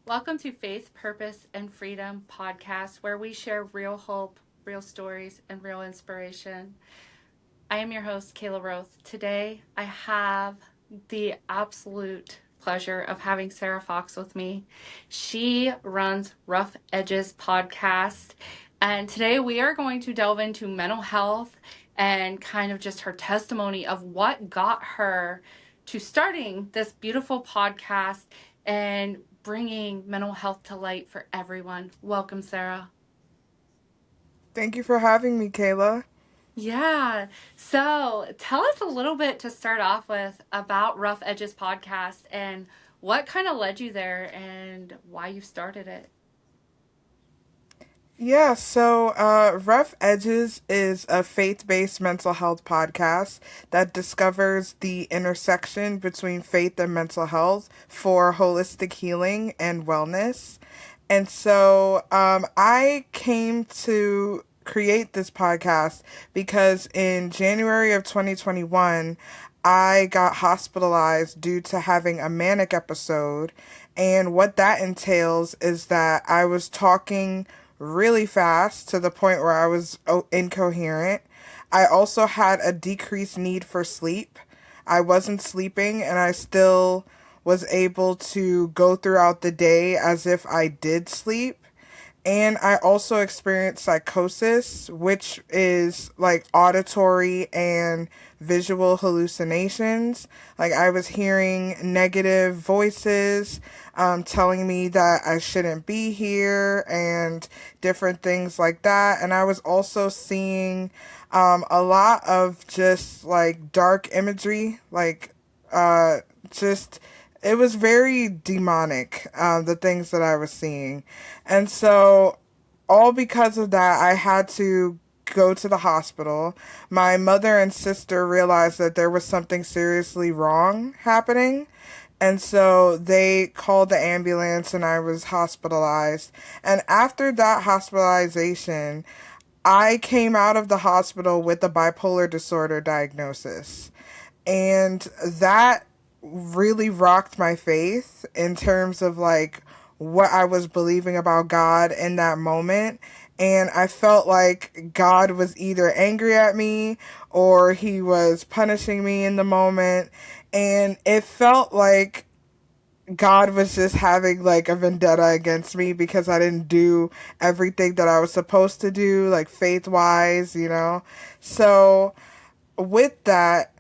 Welcome to Faith, Purpose, and Freedom podcast, where we share real hope, real stories, and real inspiration. I am your host, Kayla Roth. Today, I have the absolute pleasure of having Sarah Fox with me. She runs Rough Edges podcast, and today we are going to delve into mental health and kind of just her testimony of what got her to starting this beautiful podcast and bringing mental health to light for everyone. Welcome, Sarah. Thank you for having me, Kayla. Yeah. So tell us a little bit to start off with about Rough Edges podcast and what kind of led you there and why you started it. Rough Edges is a faith based mental health podcast that discovers the intersection between faith and mental health for holistic healing and wellness. I came to create this podcast because in January of 2021, I got hospitalized due to having a manic episode. And what that entails is that I was talking really fast to the point where I was incoherent. I also had a decreased need for sleep. I wasn't sleeping and I still was able to go throughout the day as if I did sleep. And I also experienced psychosis, which is like auditory and visual hallucinations. Like I was hearing negative voices telling me that I shouldn't be here and different things like that. And I was also seeing a lot of just like dark imagery, uh, just it was very demonic, the things that I was seeing. And so, all because of that, I had to go to the hospital. My mother and sister realized that there was something seriously wrong happening. And so they called the ambulance and I was hospitalized. And after that hospitalization, I came out of the hospital with a bipolar disorder diagnosis. And that really rocked my faith in terms of like what I was believing about God in that moment. And I felt like God was either angry at me or he was punishing me in the moment. And it felt like God was just having like a vendetta against me because I didn't do everything that I was supposed to do, like faith wise, you know? So with that,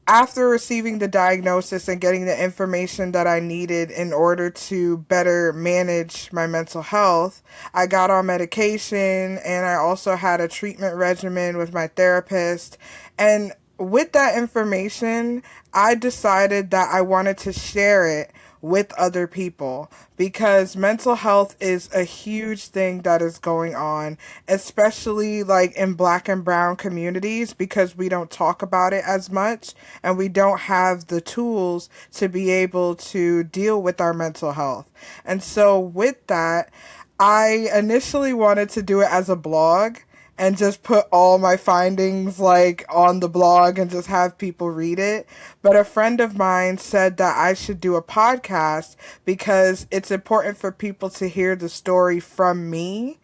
after receiving the diagnosis and getting the information that I needed in order to better manage my mental health, I got on medication and I also had a treatment regimen with my therapist. And with that information, I decided that I wanted to share it with other people because mental health is a huge thing that is going on, especially like in black and brown communities because we don't talk about it as much and we don't have the tools to be able to deal with our mental health. And so with that, I initially wanted to do it as a blog and just put all my findings like on the blog and just have people read it. But a friend of mine said that I should do a podcast because it's important for people to hear the story from me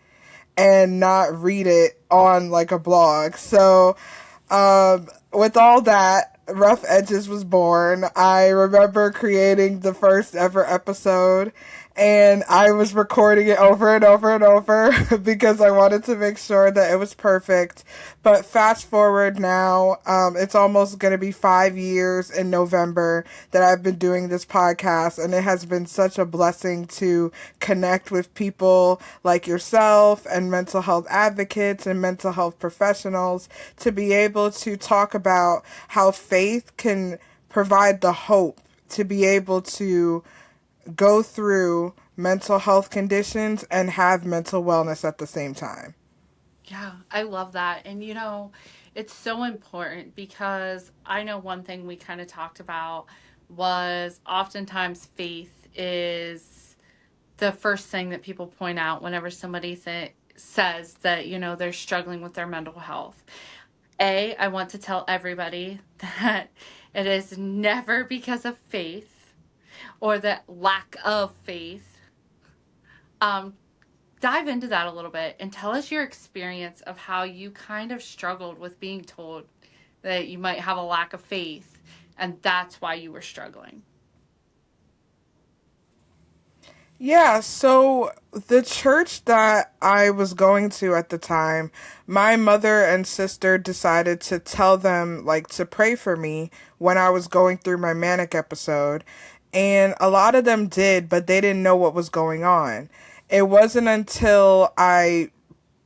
and not read it on like a blog. With all that, Rough Edges was born. I remember creating the first ever episode and I was recording it over and over and over because I wanted to make sure that it was perfect. But fast forward now, it's almost going to be 5 years in November that I've been doing this podcast, and it has been such a blessing to connect with people like yourself and mental health advocates and mental health professionals to be able to talk about how faith can provide the hope to be able to go through mental health conditions and have mental wellness at the same time. Yeah, I love that. And it's so important because I know one thing we kind of talked about was oftentimes faith is the first thing that people point out whenever somebody says that, they're struggling with their mental health. I want to tell everybody that it is never because of faith or the lack of faith. Um, dive into that a little bit and tell us your experience of how you kind of struggled with being told that you might have a lack of faith and that's why you were struggling. Yeah, so the church that I was going to at the time, my mother and sister decided to tell them, like, to pray for me when I was going through my manic episode. And a lot of them did, but they didn't know what was going on. It wasn't until I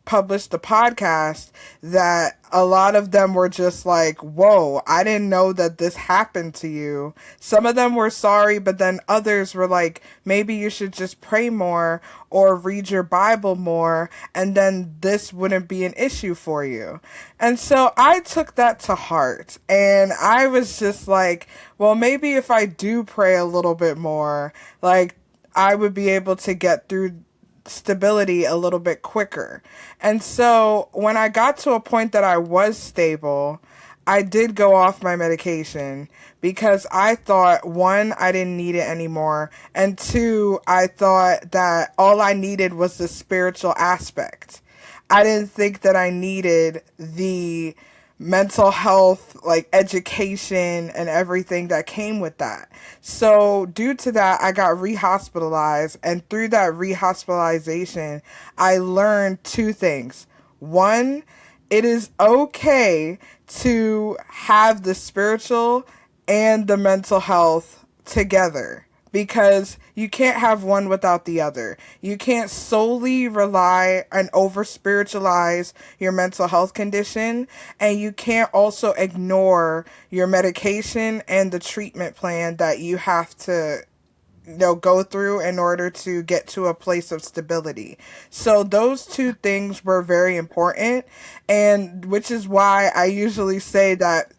published the podcast that a lot of them were just like, whoa, I didn't know that this happened to you. Some of them were sorry, but then others were like, maybe you should just pray more or read your Bible more, and then this wouldn't be an issue for you. And so I took that to heart, and I was just like, well, maybe if I do pray a little bit more, like, I would be able to get through stability a little bit quicker. And so when I got to a point that I was stable, I did go off my medication because I thought, one, I didn't need it anymore, and two, I thought that all I needed was the spiritual aspect. I didn't think that I needed the mental health, like education and everything that came with that. So, due to that, I got rehospitalized, and through that rehospitalization, I learned two things. One, it is okay to have the spiritual and the mental health together, because you can't have one without the other. You can't solely rely and over spiritualize your mental health condition, and you can't also ignore your medication and the treatment plan that you have to go through in order to get to a place of stability. So those two things were very important, and which is why I usually say that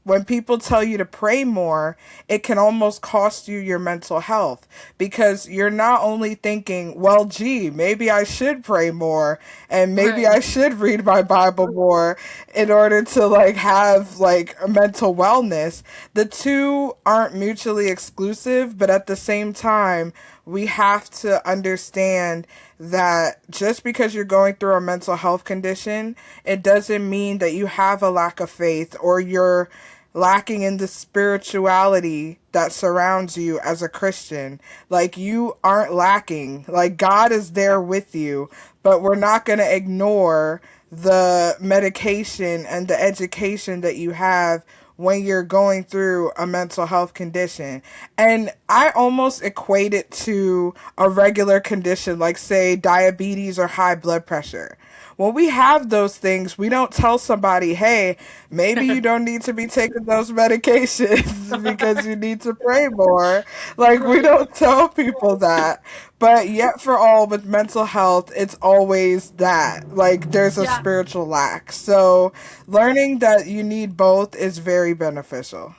when people tell you to pray more, it can almost cost you your mental health, because you're not only thinking, well, gee, maybe I should pray more and maybe Right. I should read my Bible more in order to like have like a mental wellness. The two aren't mutually exclusive, but at the same time, we have to understand that just because you're going through a mental health condition, it doesn't mean that you have a lack of faith or you're lacking in the spirituality that surrounds you as a Christian. Like, you aren't lacking. Like, God is there with you, but we're not going to ignore the medication and the education that you have when you're going through a mental health condition. And I almost equate it to a regular condition, like, say, diabetes or high blood pressure. When we have those things, we don't tell somebody, hey, maybe you don't need to be taking those medications because you need to pray more. Like, we Right. don't tell people that. But yet, for all with mental health, it's always that. Like, there's a Yeah. spiritual lack. So, learning that you need both is very beneficial.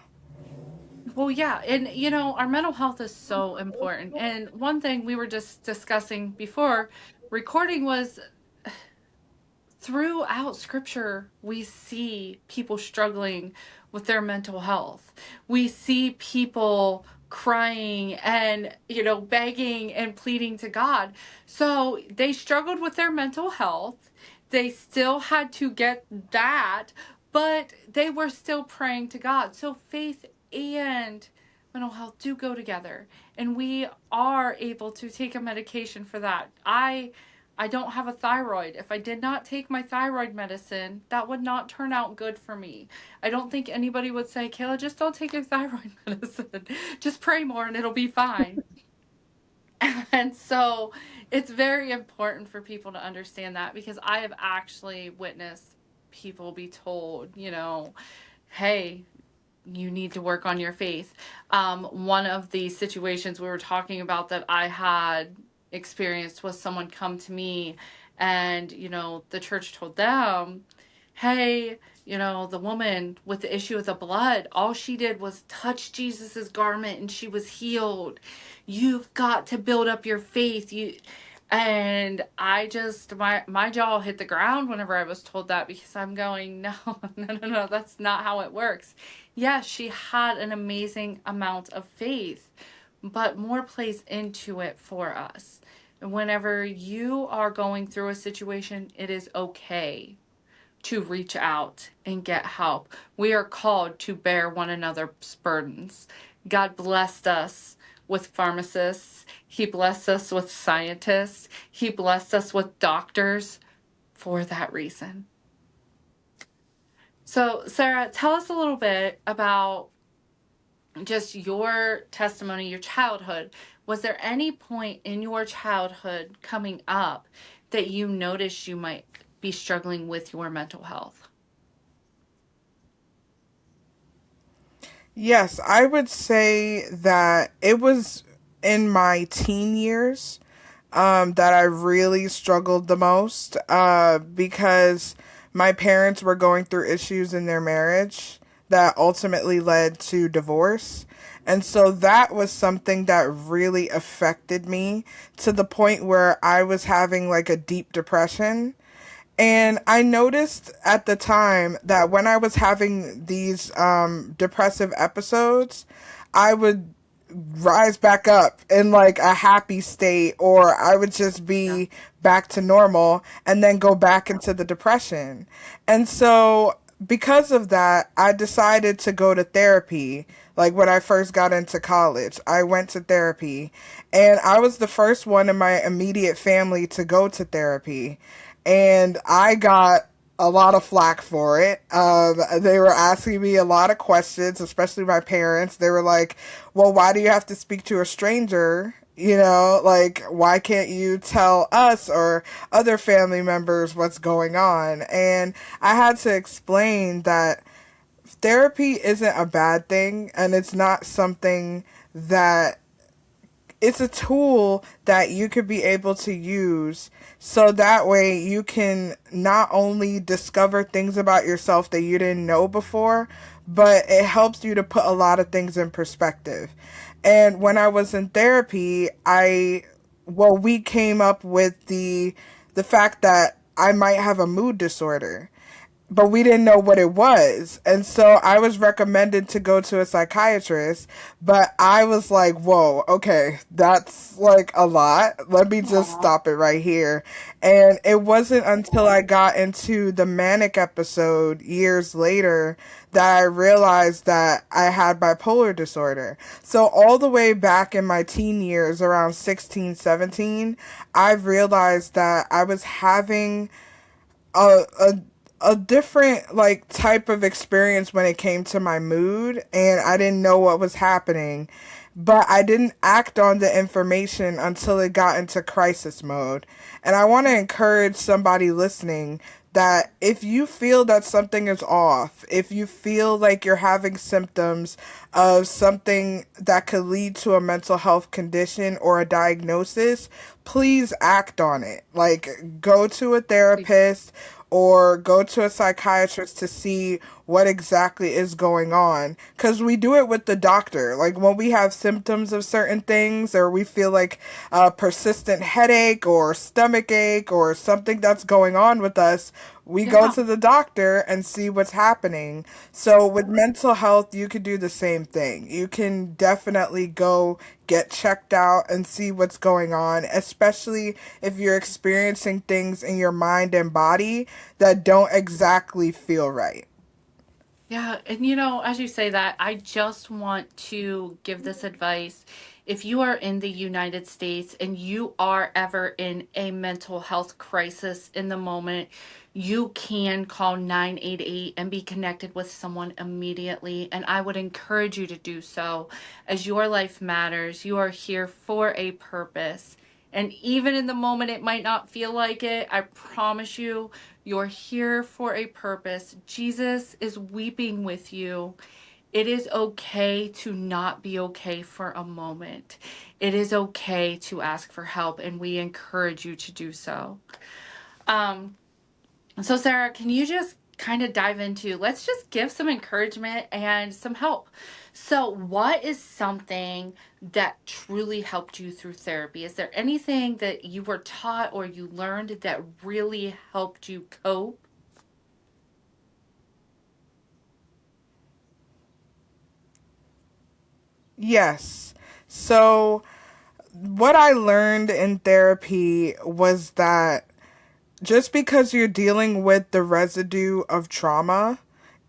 Well, yeah. And, our mental health is so important. And one thing we were just discussing before recording was throughout scripture, we see people struggling with their mental health. We see people crying and, begging and pleading to God. So they struggled with their mental health. They still had to get that, but they were still praying to God. So faith and mental health do go together. And we are able to take a medication for that. I don't have a thyroid. If I did not take my thyroid medicine, that would not turn out good for me. I don't think anybody would say, Kayla, just don't take your thyroid medicine. Just pray more and it'll be fine. And so it's very important for people to understand that, because I have actually witnessed people be told, hey, you need to work on your faith. One of the situations we were talking about that I had experienced was someone come to me and, the church told them, hey, the woman with the issue with the blood, all she did was touch Jesus's garment and she was healed. You've got to build up your faith. And I just, my jaw hit the ground whenever I was told that, because I'm going, no, no, that's not how it works. Yes, she had an amazing amount of faith, but more plays into it for us. Whenever you are going through a situation, it is okay to reach out and get help. We are called to bear one another's burdens. God blessed us with pharmacists, He blessed us with scientists, He blessed us with doctors for that reason. So, Sarah, tell us a little bit about just your testimony, your childhood. Was there any point in your childhood coming up that you noticed you might be struggling with your mental health? Yes, I would say that it was in my teen years that I really struggled the most because my parents were going through issues in their marriage that ultimately led to divorce. And so that was something that really affected me to the point where I was having like a deep depression. And I noticed at the time that when I was having these depressive episodes, I would rise back up in like a happy state, or I would just Yeah. be back to normal and then go back into the depression. And so, because of that, I decided to go to therapy. Like when I first got into college, I went to therapy, and I was the first one in my immediate family to go to therapy, and I got a lot of flack for it. They were asking me a lot of questions, especially my parents. They were like, well, why do you have to speak to a stranger? You know, like, why can't you tell us or other family members what's going on? And I had to explain that therapy isn't a bad thing, and it's not something that it's a tool that you could be able to use so that way you can not only discover things about yourself that you didn't know before, but it helps you to put a lot of things in perspective. And when I was in therapy, we came up with the fact that I might have a mood disorder, but we didn't know what it was. And so I was recommended to go to a psychiatrist, but I was like, whoa, okay, that's like a lot. Let me just Aw. stop it right here. And it wasn't until I got into the manic episode years later that I realized that I had bipolar disorder. So all the way back in my teen years, around 16, 17, I've realized that I was having a, a a different like type of experience when it came to my mood, and I didn't know what was happening, but I didn't act on the information until it got into crisis mode. And I want to encourage somebody listening that if you feel that something is off, if you feel like you're having symptoms of something that could lead to a mental health condition or a diagnosis, please act on it. Like, go to a Please. therapist or go to a psychiatrist to see what exactly is going on. Because we do it with the doctor. Like when we have symptoms of certain things, or we feel like a persistent headache or stomach ache or something that's going on with us, we go Yeah. to the doctor and see what's happening. So with mental health, you could do the same thing. You can definitely go get checked out and see what's going on, especially if you're experiencing things in your mind and body that don't exactly feel right. Yeah, and you know, as you say that, I just want to give this advice. If you are in the United States and you are ever in a mental health crisis in the moment, you can call 988 and be connected with someone immediately. And I would encourage you to do so, as your life matters. You are here for a purpose. And even in the moment, it might not feel like it. I promise you, you're here for a purpose. Jesus is weeping with you. It is okay to not be okay for a moment. It is okay to ask for help, and we encourage you to do so. Um, so, Sarah, can you just kind of dive into, let's just give some encouragement and some help. So, what is something that truly helped you through therapy? Is there anything that you were taught or you learned that really helped you cope? Yes. So what I learned in therapy was that just because you're dealing with the residue of trauma,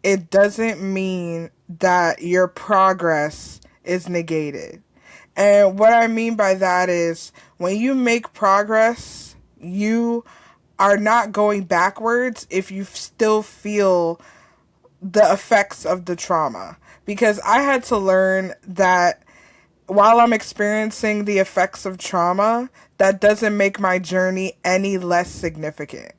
it doesn't mean that your progress is negated. And what I mean by that is when you make progress, you are not going backwards if you still feel the effects of the trauma. Because I had to learn that while I'm experiencing the effects of trauma, that doesn't make my journey any less significant.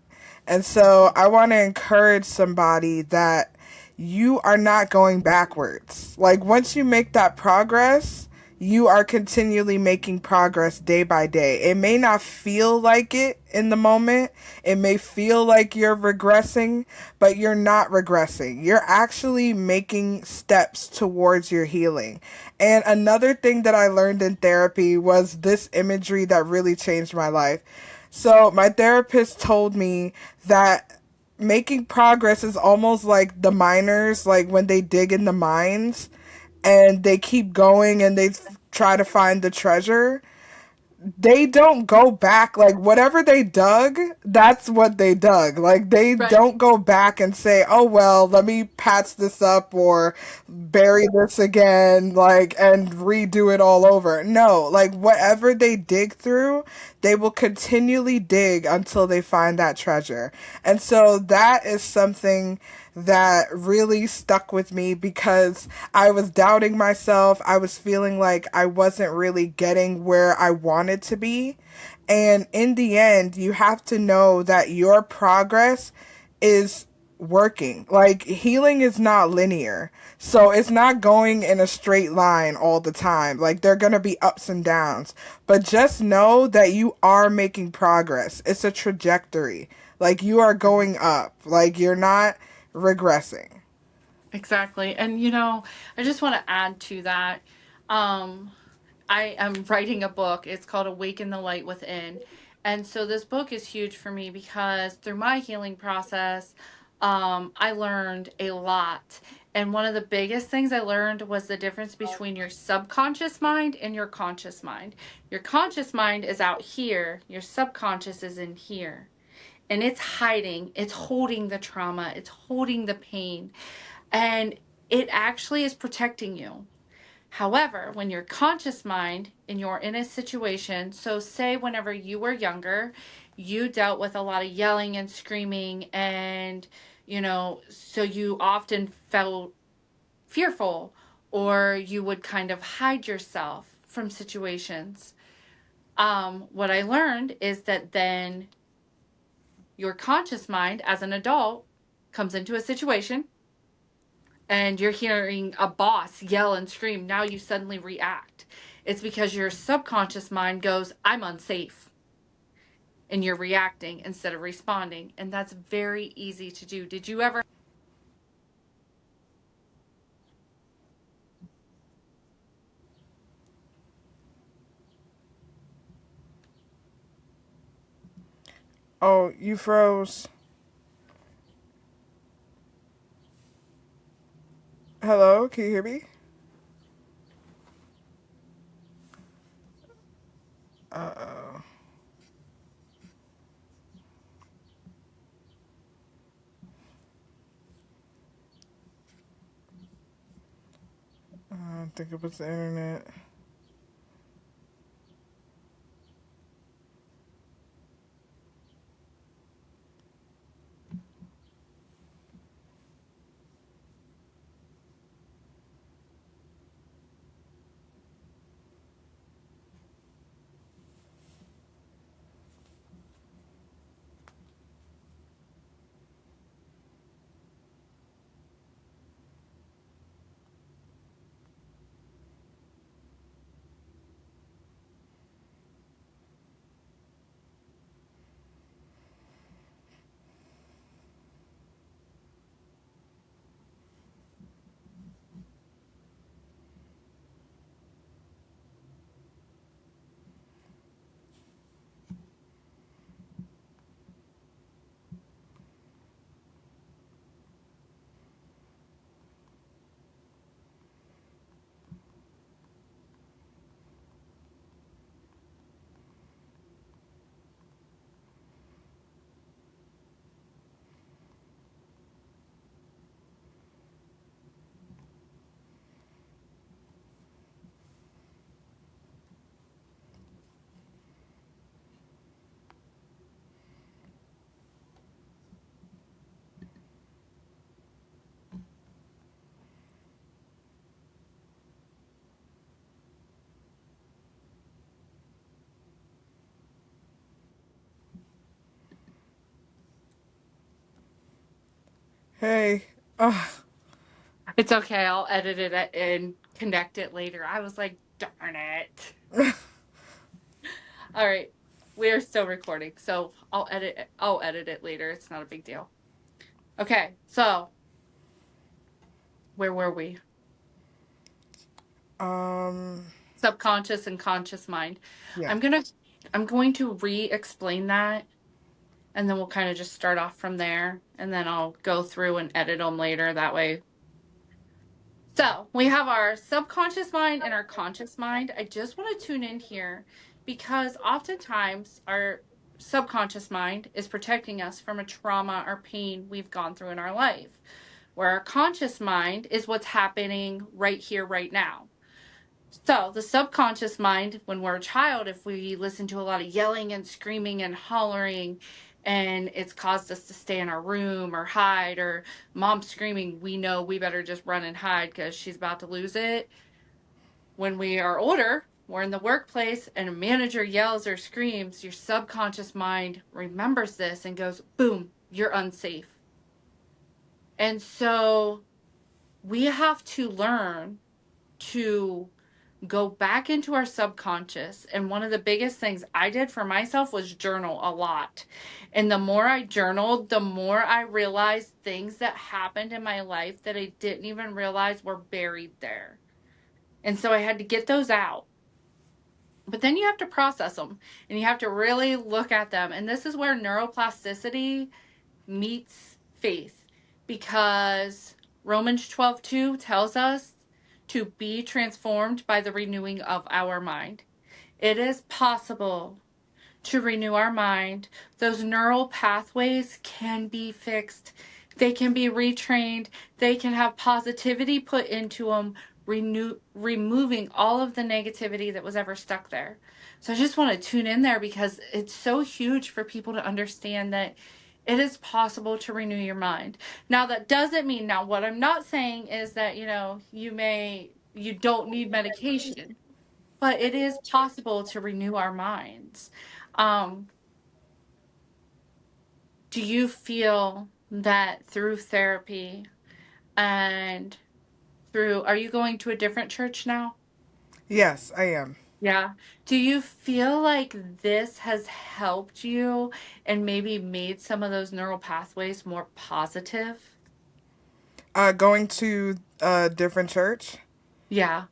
And so I want to encourage somebody that you are not going backwards. Like once you make that progress, you are continually making progress day by day. It may not feel like it in the moment. It may feel like you're regressing, but you're not regressing. You're actually making steps towards your healing. And another thing that I learned in therapy was this imagery that really changed my life. So, my therapist told me that making progress is almost like the miners, like when they dig in the mines and they keep going and they try to find the treasure. They don't go back, like whatever they dug, that's what they dug. Like they Right. don't go back and say, oh well, let me patch this up or bury this again, like, and redo it all over. No, like whatever they dig through, they will continually dig until they find that treasure. And so that is something that really stuck with me because I was doubting myself. I was feeling like I wasn't really getting where I wanted to be. And in the end, you have to know that your progress is working. Like healing is not linear. So it's not going in a straight line all the time. Like there are going to be ups and downs. But just know that you are making progress. It's a trajectory. Like you are going up. Like you're not regressing. Exactly. And I just want to add to that. Um, I am writing a book. It's called Awaken the Light Within. And so this book is huge for me because through my healing process, I learned a lot. And one of the biggest things I learned was the difference between your subconscious mind and your conscious mind. Your conscious mind is out here, your subconscious is in here. And it's hiding, it's holding the trauma, it's holding the pain, and it actually is protecting you. However, when your conscious mind and you're in a situation, so say whenever you were younger, you dealt with a lot of yelling and screaming, and so you often felt fearful, or you would kind of hide yourself from situations. What I learned is that then your conscious mind as an adult comes into a situation and you're hearing a boss yell and scream, now you suddenly react. It's because your subconscious mind goes, I'm unsafe. And you're reacting instead of responding. And that's very easy to do. Did you ever? Oh, you froze. Hello, can you hear me? Uh oh. I don't think it was the internet. Hey. Ugh. It's okay. I'll edit it and connect it later. I was like, darn it. All right. We're still recording, so I'll edit it later. It's not a big deal. Okay. So, where were we? Um, Subconscious and conscious mind. yeah. I'm going to I'm going to re-explain that, and then we'll kind of just start off from there, and then I'll go through and edit them later that way. So we have our subconscious mind and our conscious mind. I just want to tune in here because oftentimes our subconscious mind is protecting us from a trauma or pain we've gone through in our life, where our conscious mind is what's happening right here, right now. So, the subconscious mind, when we're a child, if we listen to a lot of yelling and screaming and hollering, and it's caused us to stay in our room or hide, or mom screaming, we know we better just run and hide because she's about to lose it. When we are older, we're in the workplace and a manager yells or screams, your subconscious mind remembers this and goes, boom, you're unsafe. And so we have to learn to go back into our subconscious. And one of the biggest things I did for myself was journal a lot. And the more I journaled, the more I realized things that happened in my life that I didn't even realize were buried there. And so I had to get those out. But then you have to process them and you have to really look at them. And this is where neuroplasticity meets faith, because Romans 12:2 tells us to be transformed by the renewing of our mind. It is possible to renew our mind. Those neural pathways can be fixed. They can be retrained. They can have positivity put into them, removing all of the negativity that was ever stuck there. So I just want to tune in there because it's so huge for people to understand that it is possible to renew your mind. Now that doesn't mean, now what I'm not saying is that, you don't need medication, but it is possible to renew our minds. Um, do you feel that through therapy and are you going to a different church now? Yes, I am. Yeah. Do you feel like this has helped you and maybe made some of those neural pathways more positive? Going to a different church. Yeah.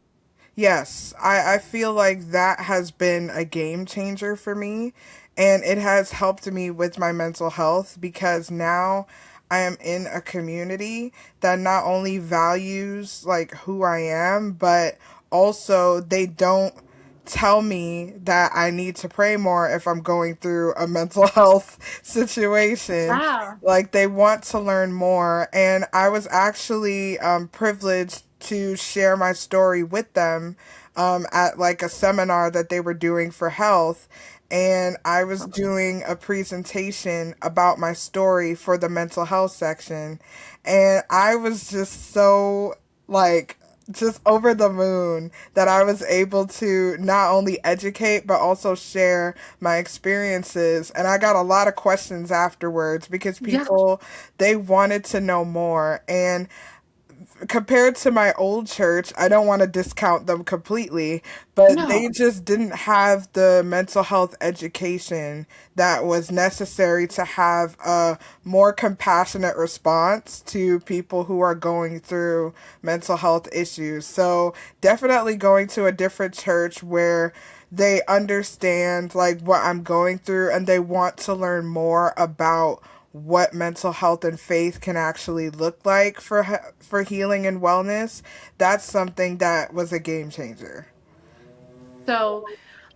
Yes, I feel like that has been a game changer for me, and it has helped me with my mental health because now I am in a community that not only values like who I am, but also they don't tell me that I need to pray more if I'm going through a mental health situation. Yeah. Like they want to learn more, and I was actually privileged to share my story with them at like a seminar that they were doing for health. And I was doing a presentation about my story for the mental health section. And I was just so like just over the moon that I was able to not only educate but also share my experiences. And I got a lot of questions afterwards because Yeah. people, they wanted to know more. And compared to my old church, I don't want to discount them completely, but they No. just didn't have the mental health education that was necessary to have a more compassionate response to people who are going through mental health issues. So, definitely going to a different church where they understand like what I'm going through and they want to learn more about what mental health and faith can actually look like for healing and wellness. That's something that was a game changer. So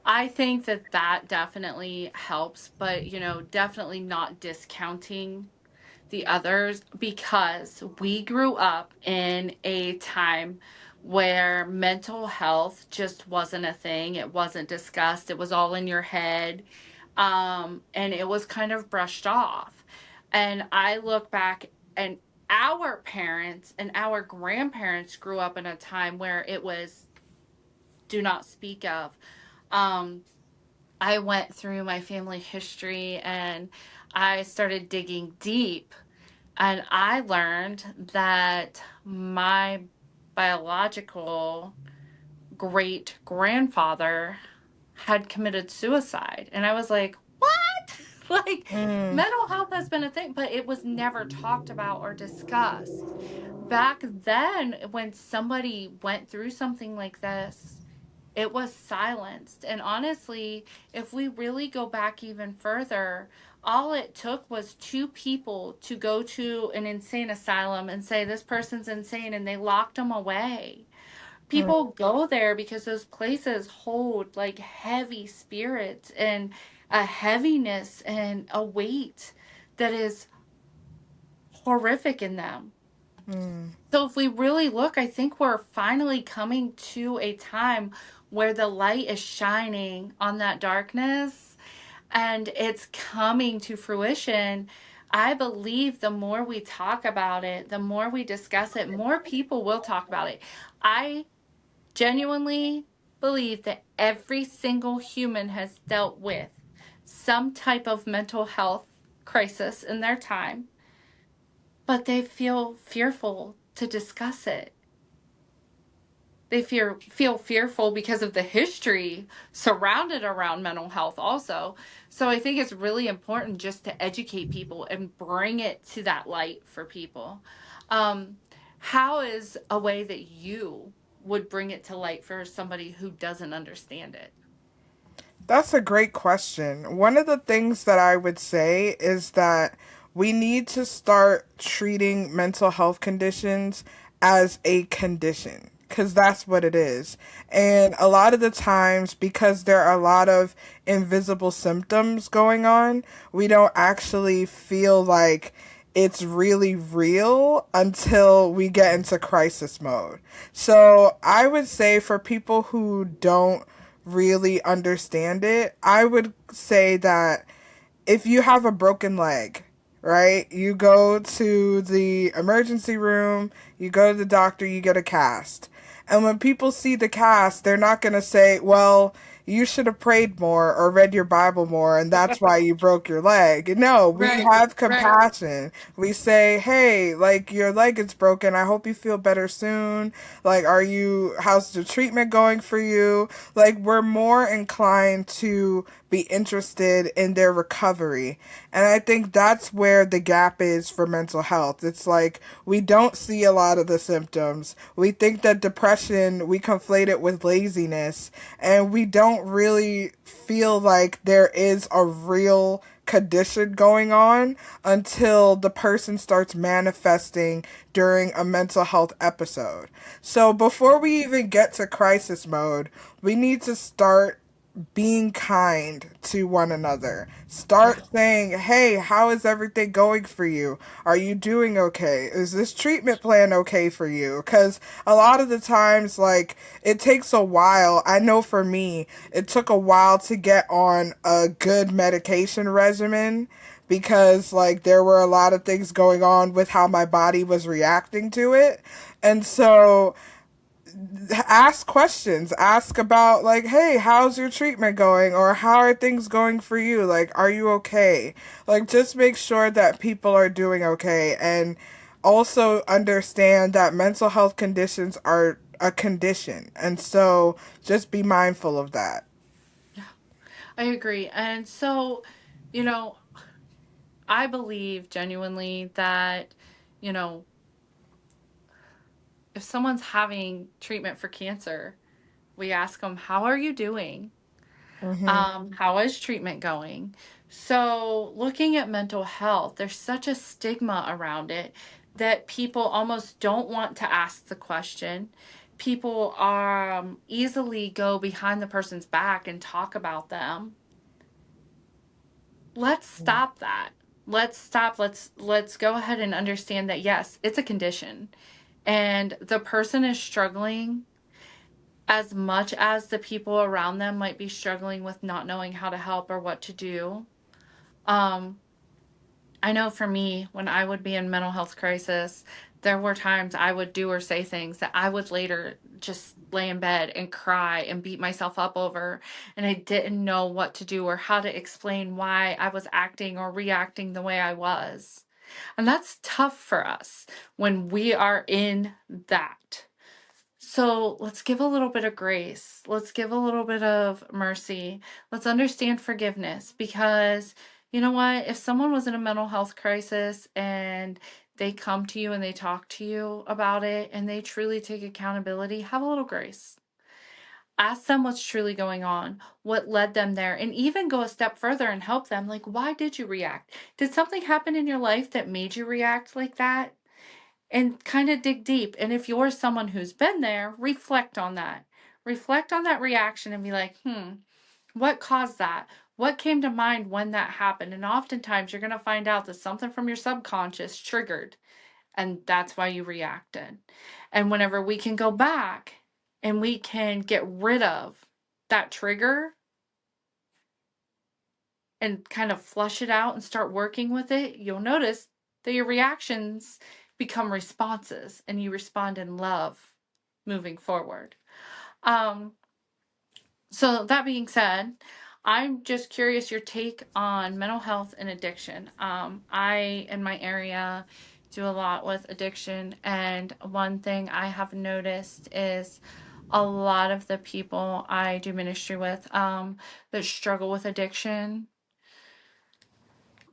I think that that definitely helps, but definitely not discounting the others, because we grew up in a time where mental health just wasn't a thing. It wasn't discussed. It was all in your head. And it was kind of brushed off. And I look back, and our parents and our grandparents grew up in a time where it was do not speak of. Um, I went through my family history and I started digging deep, And I learned that my biological great grandfather had committed suicide. And I was like, what? Like, Mm, mental health has been a thing, but it was never talked about or discussed. Back then, when somebody went through something like this, it was silenced. And honestly, if we really go back even further, all it took was two people to go to an insane asylum and say, this person's insane, and they locked them away. mm, People go there because those places hold like heavy spirits and a heaviness and a weight that is horrific in them. mm. So if we really look, I think we're finally coming to a time where the light is shining on that darkness and it's coming to fruition. I believe the more we talk about it, the more we discuss it, more people will talk about it. I genuinely believe that every single human has dealt with some type of mental health crisis in their time, but they feel fearful to discuss it. They feel fearful because of the history surrounded around mental health also. So I think it's really important just to educate people and bring it to that light for people. Um, how is a way that you would bring it to light for somebody who doesn't understand it? That's a great question. One of the things that I would say is that we need to start treating mental health conditions as a condition because that's what it is. And a lot of the times, because there are a lot of invisible symptoms going on, we don't actually feel like it's really real until we get into crisis mode. So I would say for people who don't really understand it, I would say that if you have a broken leg, right? You go to the emergency room, you go to the doctor, you get a cast. And when people see the cast, they're not going to say, well, you should have prayed more or read your Bible more, and that's why you broke your leg. No, we Right, have right. compassion. We say, hey, like, your leg is broken. I hope you feel better soon. Like, how's the treatment going for you? Like, we're more inclined to be interested in their recovery. And I think that's where the gap is for mental health. It's like we don't see a lot of the symptoms. We think that depression, we conflate it with laziness, and we don't really feel like there is a real condition going on until the person starts manifesting during a mental health episode. So before we even get to crisis mode, we need to start being kind to one another. Yeah. Start saying, hey, how is everything going for you? Are you doing okay? Is this treatment plan okay for you? Because a lot of the times, like, it takes a while. I know for me, it took a while to get on a good medication regimen because, like, there were a lot of things going on with how my body was reacting to it. And so ask questions. Ask about, like, hey, how's your treatment going? Or how are things going for you? Like, are you okay? Like, just make sure that people are doing okay. And also understand that mental health conditions are a condition. And so just be mindful of that. Yeah, I agree. And so, you know, I believe genuinely that, you know, if someone's having treatment for cancer, we ask them, how are you doing? Mm-hmm. How is treatment going? So, looking at mental health, there's such a stigma around it that people almost don't want to ask the question. People easily go behind the person's back and talk about them. Let's stop that. Let's stop. Let's go ahead and understand that yes, it's a condition and the person is struggling as much as the people around them might be struggling with not knowing how to help or what to do. Um, I know for me, when I would be in mental health crisis, there were times I would do or say things that I would later just lay in bed and cry and beat myself up over. And I didn't know what to do or how to explain why I was acting or reacting the way I was. And that's tough for us when we are in that. So let's give a little bit of grace. Let's give a little bit of mercy. Let's understand forgiveness, because you know what? If someone was in a mental health crisis and they come to you and they talk to you about it and they truly take accountability, have a little grace. Ask them what's truly going on, what led them there, and even go a step further and help them. Like, why did you react? Did something happen in your life that made you react like that? And kind of dig deep. And if you're someone who's been there, reflect on that. Reflect on that reaction and be like, what caused that? What came to mind when that happened? And oftentimes you're going to find out that something from your subconscious triggered, and that's why you reacted. And whenever we can go back and we can get rid of that trigger and kind of flush it out and start working with it, you'll notice that your reactions become responses and you respond in love moving forward. Um, so that being said, I'm just curious your take on mental health and addiction. I, in my area, do a lot with addiction, and one thing I have noticed is a lot of the people I do ministry with that struggle with addiction,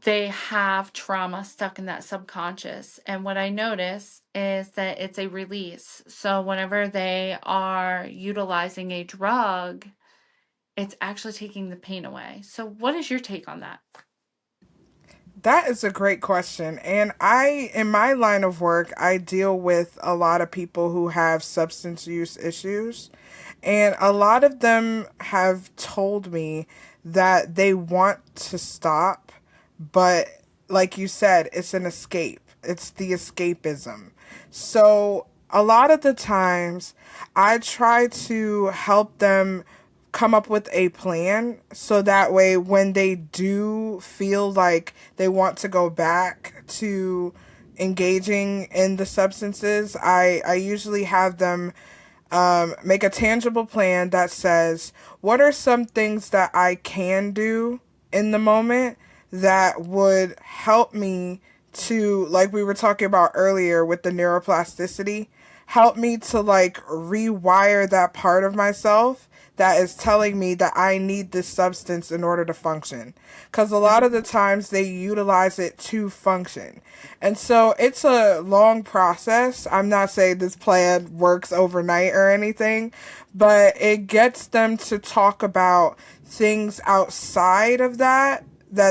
they have trauma stuck in that subconscious. And what I notice is that it's a release. So whenever they are utilizing a drug, it's actually taking the pain away. So what is your take on that? That is a great question. And in my line of work, I deal with a lot of people who have substance use issues. And a lot of them have told me that they want to stop, but like you said, it's an escape. It's the escapism. So a lot of the times I try to help them come up with a plan so that way when they do feel like they want to go back to engaging in the substances, I usually have them make a tangible plan that says, what are some things that I can do in the moment that would help me to, like we were talking about earlier with the neuroplasticity, help me to like rewire that part of myself that is telling me that I need this substance in order to function. Because a lot of the times they utilize it to function. And so it's a long process. I'm not saying this plan works overnight or anything, but it gets them to talk about things outside of that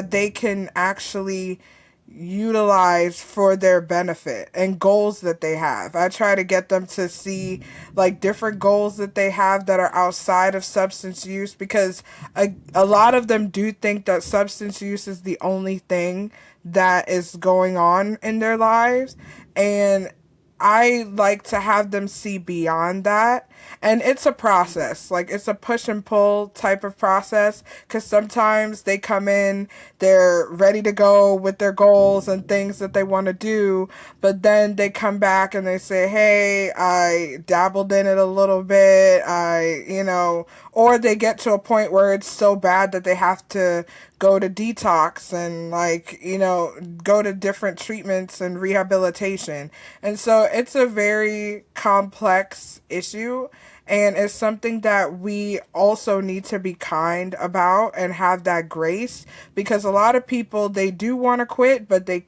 they can actually utilize for their benefit and goals that they have. I try to get them to see like different goals that they have that are outside of substance use, because a lot of them do think that substance use is the only thing that is going on in their lives. And I like to have them see beyond that. And it's a process. Like, it's a push and pull type of process, because sometimes they come in, they're ready to go with their goals and things that they want to do, but then they come back and they say, hey, I dabbled in it a little bit. Or they get to a point where it's so bad that they have to go to detox and go to different treatments and rehabilitation. And so it's a very complex issue, and it's something that we also need to be kind about and have that grace, because a lot of people, they do want to quit, but they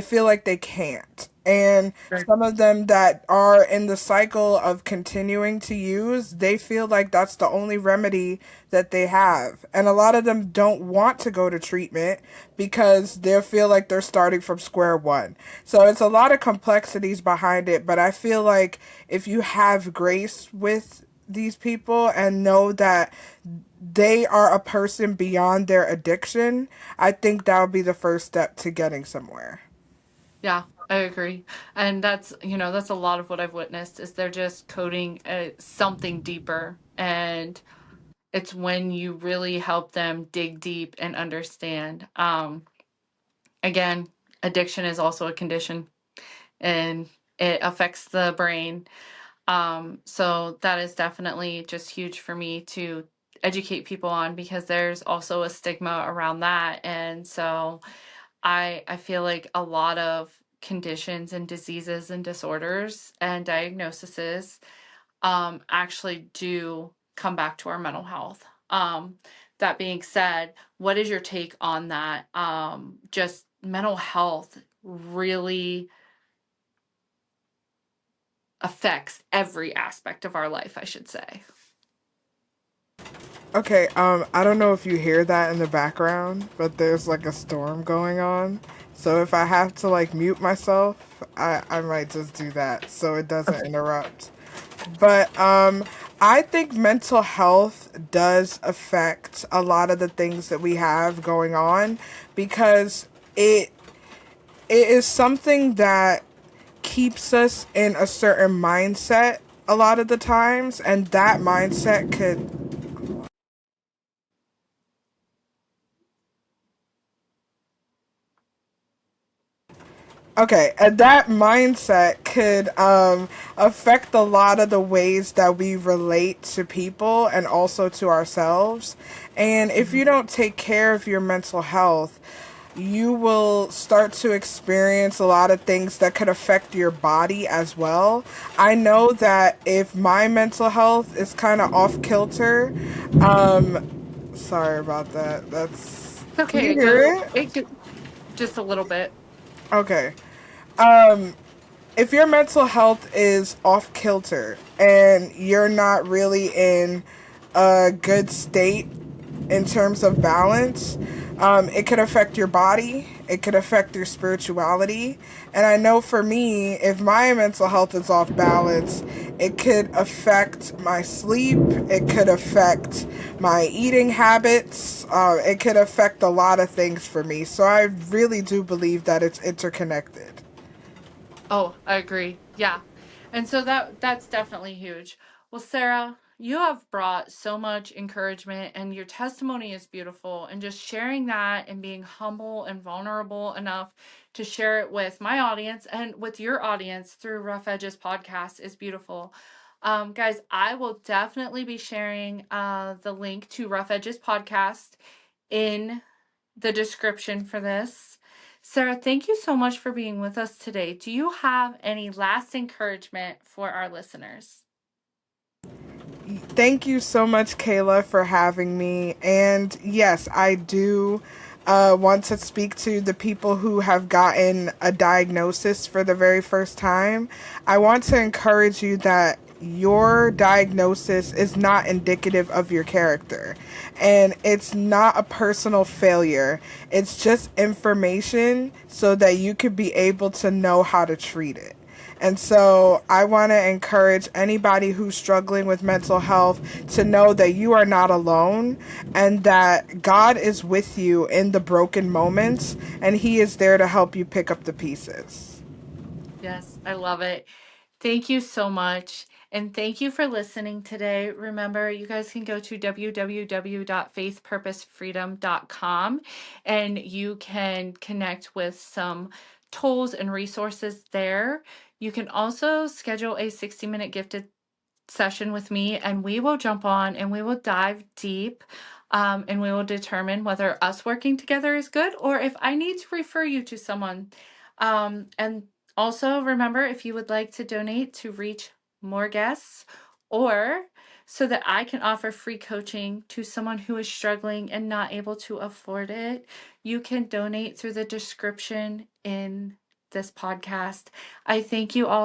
feel like they can't. And Right. some of them that are in the cycle of continuing to use, they feel like that's the only remedy that they have. And a lot of them don't want to go to treatment because they feel like they're starting from square one. So it's a lot of complexities behind it. But I feel like if you have grace with these people and know that they are a person beyond their addiction, I think that would be the first step to getting somewhere. Yeah, I agree. And that's a lot of what I've witnessed is they're just coding something deeper. And it's when you really help them dig deep and understand. Again, addiction is also a condition and it affects the brain. So that is definitely just huge for me to educate people on, because there's also a stigma around that. And so I feel like a lot of conditions and diseases and disorders and diagnoses actually do come back to our mental health. That being said, what is your take on that? Just mental health really affects every aspect of our life, I should say. Okay, I don't know if you hear that in the background, but there's like a storm going on. So if I have to like mute myself, I might just do that so it doesn't interrupt. But I think mental health does affect a lot of the things that we have going on because it is something that keeps us in a certain mindset a lot of the times, and that mindset could. Okay, and that mindset could affect a lot of the ways that we relate to people and also to ourselves. And if you don't take care of your mental health, you will start to experience a lot of things that could affect your body as well. I know that if my mental health is kind of off kilter, sorry about that. That's. Can Okay, you hear it? just a little bit. Okay. If your mental health is off kilter and you're not really in a good state in terms of balance, it could affect your body, it could affect your spirituality. And I know for me, if my mental health is off balance, it could affect my sleep, it could affect my eating habits, it could affect a lot of things for me. So I really do believe that it's interconnected. Oh, I agree. Yeah. And so that's definitely huge. Well, Sarah, you have brought so much encouragement and your testimony is beautiful, and just sharing that and being humble and vulnerable enough to share it with my audience and with your audience through Rough Edges podcast is beautiful. Guys, I will definitely be sharing the link to Rough Edges podcast in the description for this. Sarah, thank you so much for being with us today. Do you have any last encouragement for our listeners? Thank you so much, Kayla, for having me. And yes, I do want to speak to the people who have gotten a diagnosis for the very first time. I want to encourage you that your diagnosis is not indicative of your character, and it's not a personal failure. It's just information so that you could be able to know how to treat it. And so I want to encourage anybody who's struggling with mental health to know that you are not alone and that God is with you in the broken moments and He is there to help you pick up the pieces. Yes, I love it. Thank you so much. And thank you for listening today. Remember, you guys can go to www.faithpurposefreedom.com and you can connect with some tools and resources there. You can also schedule a 60-minute gifted session with me, and we will jump on and we will dive deep, and we will determine whether us working together is good or if I need to refer you to someone. And also remember, if you would like to donate to reach more guests or so that I can offer free coaching to someone who is struggling and not able to afford it, you can donate through the description in this podcast. I thank you all.